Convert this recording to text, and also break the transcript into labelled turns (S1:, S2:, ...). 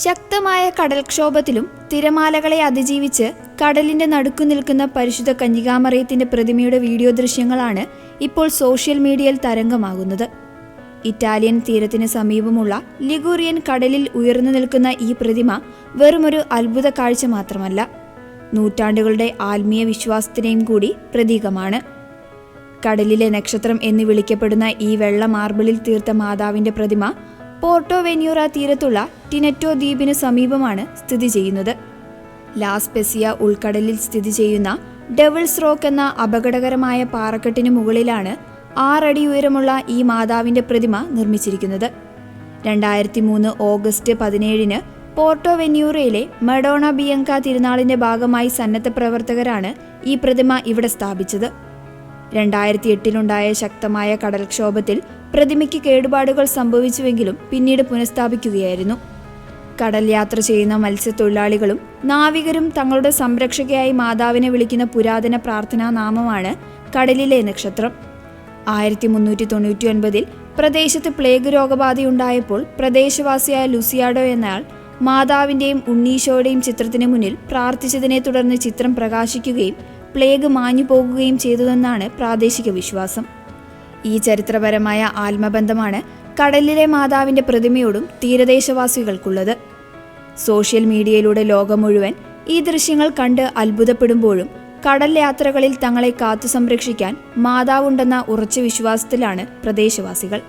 S1: ശക്തമായ കടൽക്ഷോഭത്തിലും തിരമാലകളെ അതിജീവിച്ച് കടലിന്റെ നടുക്കു നിൽക്കുന്ന പരിശുദ്ധ കന്യകാമറിയത്തിന്റെ പ്രതിമയുടെ വീഡിയോ ദൃശ്യങ്ങളാണ് ഇപ്പോൾ സോഷ്യൽ മീഡിയയിൽ തരംഗമാകുന്നത്. ഇറ്റാലിയൻ തീരത്തിന് സമീപമുള്ള ലിഗൂറിയൻ കടലിൽ ഉയർന്നു നിൽക്കുന്ന ഈ പ്രതിമ വെറുമൊരു അത്ഭുത കാഴ്ച മാത്രമല്ല, നൂറ്റാണ്ടുകളുടെ ആത്മീയ വിശ്വാസത്തിനെയും കൂടി പ്രതീകമാണ്. കടലിലെ നക്ഷത്രം എന്ന് വിളിക്കപ്പെടുന്ന ഈ വെള്ള മാർബിളിൽ തീർത്ത മാതാവിന്റെ പ്രതിമ പോർട്ടോ വെന്യൂറ തീരത്തുള്ള ടിനെറ്റോ ദ്വീപിന് സമീപമാണ് സ്ഥിതി ചെയ്യുന്നത്. ലാ സ്പെസിയ ഉൾക്കടലിൽ സ്ഥിതി ചെയ്യുന്ന ഡെവിൾസ് റോക്ക് എന്ന അപകടകരമായ പാറക്കെട്ടിന് മുകളിലാണ് 6 അടി ഉയരമുള്ള ഈ മാതാവിന്റെ പ്രതിമ നിർമ്മിച്ചിരിക്കുന്നത്. 2003 ഓഗസ്റ്റ് 17 പോർട്ടോ വെന്യൂറയിലെ മഡോണ ബിയങ്ക തിരുനാളിന്റെ ഭാഗമായി സന്നദ്ധ പ്രവർത്തകരാണ് ഈ പ്രതിമ ഇവിടെ സ്ഥാപിച്ചത്. 2008 ശക്തമായ കടൽക്ഷോഭത്തിൽ പ്രതിമയ്ക്ക് കേടുപാടുകൾ സംഭവിച്ചുവെങ്കിലും പിന്നീട് പുനഃസ്ഥാപിക്കുകയായിരുന്നു. കടൽ യാത്ര ചെയ്യുന്ന മത്സ്യത്തൊഴിലാളികളും നാവികരും തങ്ങളുടെ സംരക്ഷകയായി മാതാവിനെ വിളിക്കുന്ന പുരാതന പ്രാർത്ഥനാ നാമമാണ് കടലിലെ നക്ഷത്രം. 1399 പ്രദേശത്ത് പ്ലേഗ് രോഗബാധയുണ്ടായപ്പോൾ പ്രദേശവാസിയായ ലുസിയാഡോ എന്നയാൾ മാതാവിന്റെയും ഉണ്ണീശോയുടെയും ചിത്രത്തിന് മുന്നിൽ പ്രാർത്ഥിച്ചതിനെ തുടർന്ന് ചിത്രം പ്രകാശിക്കുകയും പ്ലേഗ് മാഞ്ഞു പോകുകയും ചെയ്തതെന്നാണ് പ്രാദേശിക വിശ്വാസം. ഈ ചരിത്രപരമായ ആത്മബന്ധമാണ് കടലിലെ മാതാവിന്റെ പ്രതിമയോടും തീരദേശവാസികൾക്കുള്ളത്. സോഷ്യൽ മീഡിയയിലൂടെ ലോകം മുഴുവൻ ഈ ദൃശ്യങ്ങൾ കണ്ട് അത്ഭുതപ്പെടുമ്പോഴും കടൽ യാത്രകളിൽ തങ്ങളെ കാത്തു സംരക്ഷിക്കാൻ മാതാവുണ്ടെന്ന ഉറച്ച വിശ്വാസത്തിലാണ് പ്രദേശവാസികൾ.